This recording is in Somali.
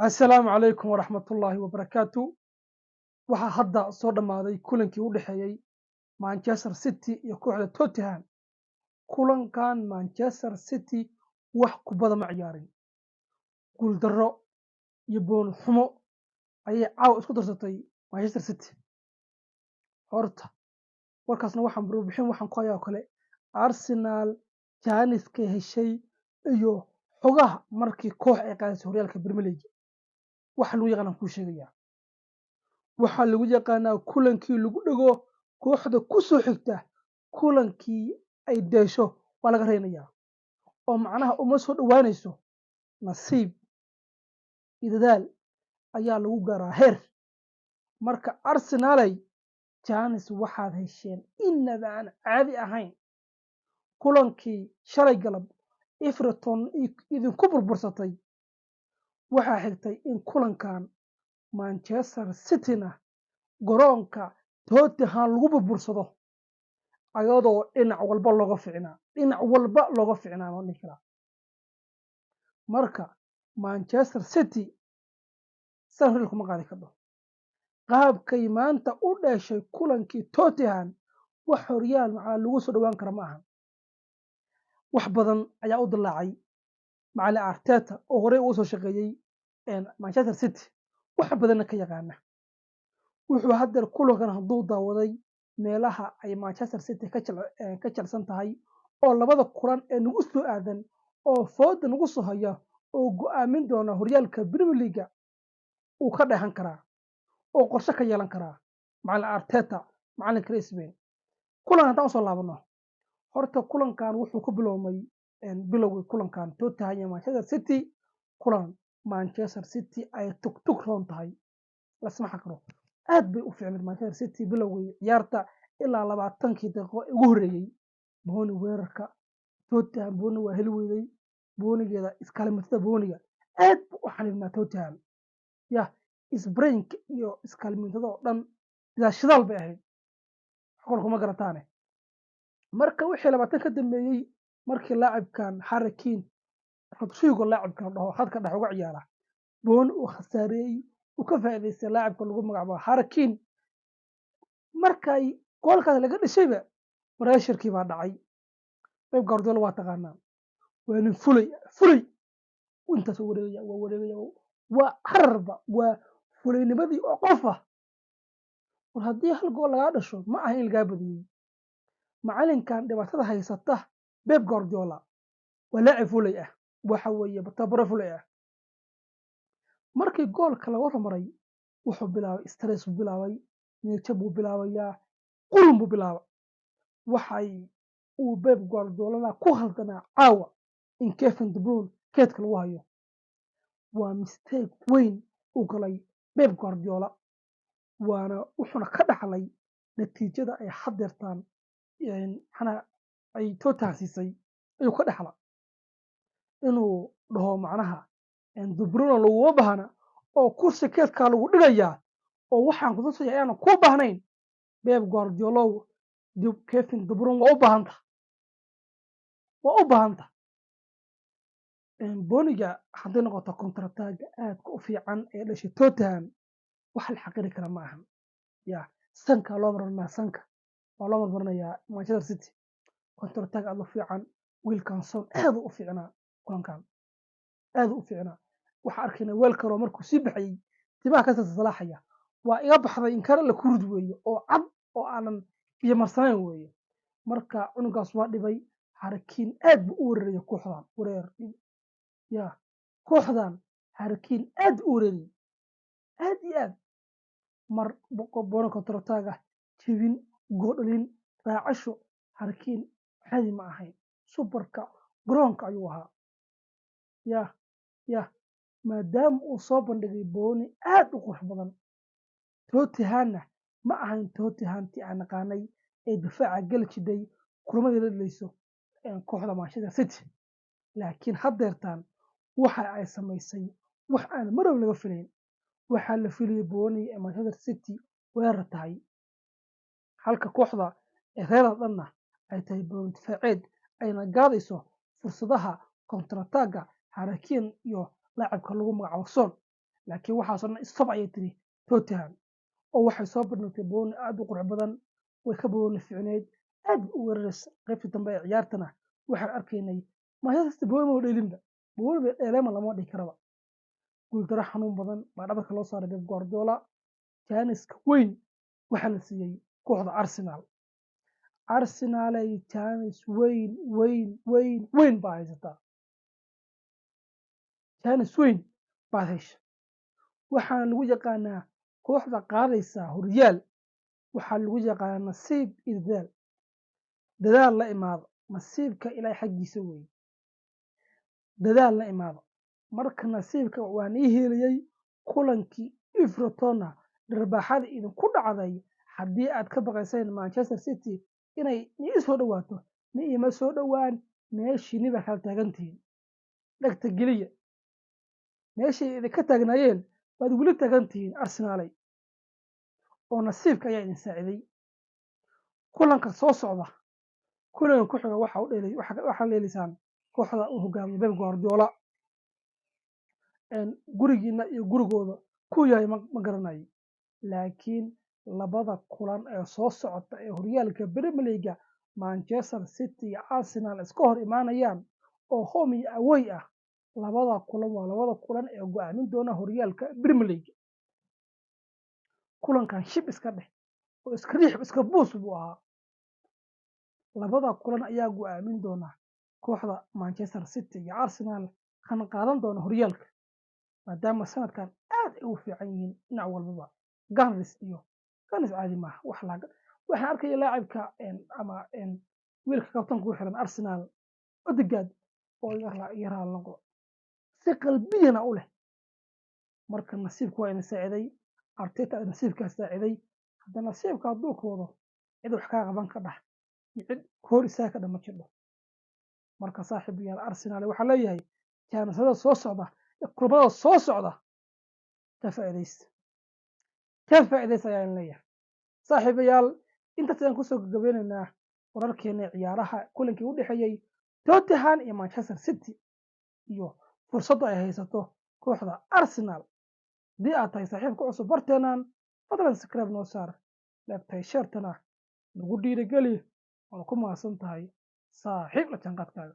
السلام عليكم ورحمة الله وبركاته. waxaa hadda soo dhammaaday kulankii u dhexeeyey Manchester City iyo kooxda Tottenham. Kulankan Manchester City wax kubada ma ciyaarin, guuldarro iyo boon xumo ayay caawa isku darsatay Manchester City. Horta warkaasna waxaan ku hayaa oo kale Arsenal jaaniska heshay iyo xogaha markii koox ay qaadayso horyaalka Premier League. waxa lagu yaqaan ku sheegaya waxaa lagu yaqaanaa kulankii lagu dhago kooxda ku soo xigta kulankii ay deesho waa laga reynayaa oo macnaha uma soo dhawaanayso nasiib iyo dadaal ayaa lagu gaaraa heer. marka Arsenalay jaanis waxaad hesheen inaba aan caadi ahayn. kulankii shalay galab Everton idinku burbursatay waxaa xigtay in kulankan Manchester City-na garoonka Tottenham lagu burbursado ayadoo dhinac walba looga fiicnaa ma dhihi karaa. marka Manchester City san kuma qaadi karto qaabkay maanta u dhashay kulankii Tottenham wax horyaal macaa lagu soo dhawaan kara ma ahan. wax badan ayaa u dilaacay macallin Arteta oo horey ugu soo shaqeeyay Manchester City wax badanna ka yaqaana. wuxuu hadda kulankan hadduu daawaday meelaha ay Manchester City ka jalsan tahay oo labada kulan ee nagu soo aadan oo fooda nagu soo haya oo go'aamin doona horyaalka Premier League uu ka dhahan karaa oo qorshe ka yeelan karaa macallin Arteta macallinka Spain. kulan haddaan soo laabano horta kulankan wuxuu ku bilowmay bilowgii kulankan Tottenham iyo Manchester City. kulan Manchester City ay tugtug roon tahay lasma xaqiro aad bay u fiicnayd Manchester City bilowgii ciyaarta ilaa 20 daqiiqo ugu horeeyay booni weerarka Tottenham booni waa heli weyday boonigeeda iskaalmatada booniga aad buu u xaniibnaa Tottenham isbrainka iyo iskaalmatada oo dhan shidaal bay ahayd xaqor kuma garataane. marka wixii 20 ka dambeeyay markii laacibkan Harry Kane Rodrigo laacibkan dhaho khadka dhex uga ciyaara booni uu khasaareeyay uu ka faa'iideystay laacibka lagu magacaabo Harry Kane markay goolkaas laga dhishayba pressure-kii baa dhacay. Pep Guardiola waa taqaanaa waa nin fulay intaas wareegaya waa hararba waa fulaynimadii oo qof ah. war haddii hal gool lagaa dhasho ma aha in lagaa badiyey. macallinkan dhibaatada haysata Pep Guardiola waa laacib fulay ah waxa weeye tababaro fulay ah. markii goolka laga hormaray wuxuu bilaabay stress buu bilaabay niyad buu bilaabayaa qurun buu bilaabay. waxay uu Pep Guardiola ku haldanaa caawa in Kevin De Bruyne keedka lagu hayo waa mistake weyn u galay Pep Guardiola wuxuuna ka dhaxlay natiijada ay hadeertaan ay Tottenham siisay ayuu ka dhaxla inuu dhaho macnaha De Bruyne laguma baahna oo kursi keedka lagu dhigayaa oo waxaan ku tusaya ayaan ku baahnayn. Pep Guardiola Kevin De Bruyne waa u baahanta booniga haddii noqoto kontrataga aadka u fiican ee dhashay Tottenham wax la xaqiri kara ma ahan. sanka loo marmarinayaa Manchester City kontrataga aad u fiican wiilkan Son aad u fiicnaa kulankan aad u fiicnaa. waxaa arkayna weel karo markuu sii baxayay timaha ka salaaxaya waa iga baxday in kale la kurud weeye oo cad oo aanan biyo marsanayn weeye. marka cunugaas waa dhibay Harry Kane aad buu u weerarayay kooxdan Harry Kane aad u weerarayay aad iyo aad mar boqol kontrataga jebin goodhalin raacasho Harry Kane caadi ma ahayn superka garoonka ayuu ahaa maadaama uu soo bandhigay booni aad u qurux badan. Tottenham ma ahayn Tottenham-tii aan naqaanay ee difaaca gali jiray kulamadii la dhaleyso kooxda Manchester City laakiin hadeertaan waxa ay samaysay wax aan marnaba laga filayn. waxaa la filayay booni ee Manchester City weerar tahay halka kooxda reer dhanna ay tahay booni difaaceed ayna gaadayso fursadaha kontrataga Harry Kane iyo laacibka lagu magacaabo Son laakiin waxaasoo dhan stop ayay tiri Tottenham oo waxay soo bandhigtay booni aad u qurux badan way ka booni fiicneyd aad u weeraraysa qaybtii dambe ee ciyaartana waxaan arkaynay Manchester City booni ma dheelinba booni dheelema lama dhihi karaba guuldaro xanuun badan baa dhabarka loo saaray Pep Guardiola jaaniska weyn waxaa la siiyey kooxda Arsenal Arsenalay jaanis weyn baa haysataa jaanis weyn baad hesha waxaana lagu yaqaanaa kooxda qaadaysa horyaal waxaa lagu yaqaanaa nasiib iyo dadaal la imaado nasiibka ilaahay xaggiisa weeye dadaal la imaado marka nasiibka waan ii heliyey kulankii Evertona dharbaaxada idinku dhacday haddii aad ka baqayseen Manchester City inay ii soo dhawaato ma iima soo dhowaan meeshiini baa kala taagantihiin dhagta geliya meeshay idinka taagnaayeen baad weli taagantihiin Arsenalay oo nasiibka ayaa idin saaciday kulanka soo socda kulanka ku xiga waxaa leelisaan kooxda uu hogaamiyo Pep Guardiola gurigiina iyo gurigooda ku yahay ma garanayo laakiin labada kulan ee soo socota ee horyaalka Premier League Manchester City iyo Arsenal iska hor imaanayaan oo home iyo away ah labada kulan waa labada kulan ee go'aamin doona horyaalka Premier League kulankan shib iska dheh oo iska riix iska buus buu ahaa labada kulan ayaa go'aamin doona kooxda Manchester City iyo Arsenal kan qaadan doona horyaalka maadaama sanadkan aad ay u fiican yihiin dhinac walbaba Gunners caadi maaha waxaan arkaya laacibka ama wiilka kabtanka ku xiran Arsenal Odegaard oo yaraa noqdo si qalbiyana u leh marka nasiibku waa ina saaciday Arteta nasiibkaas saaciday hadda nasiibka hadduu koodo cid wax kaa qaban ka dhax cid hor isaga ka dhama jiro marka saaxiibayaal Arsenal waxaa leeyahay jaanisada soo socda kulamada soo socda ka faa'iidaysta ayaan leeyahay saaxiibayaal intaas ayaan kusoo gabagabeynaynaa wararkeena ciyaaraha kulankii u dhexeeyey Tottenham iyo Manchester City iyo fursadda ay haysato kooxda Arsenal haddii aad tahay saaxiibka cusub barteenaan fadlan subscribe noo saar leebtahay sheertana nagu dhiirigeli waana ku mahadsan tahay saaxiib la jaanqaadkaaga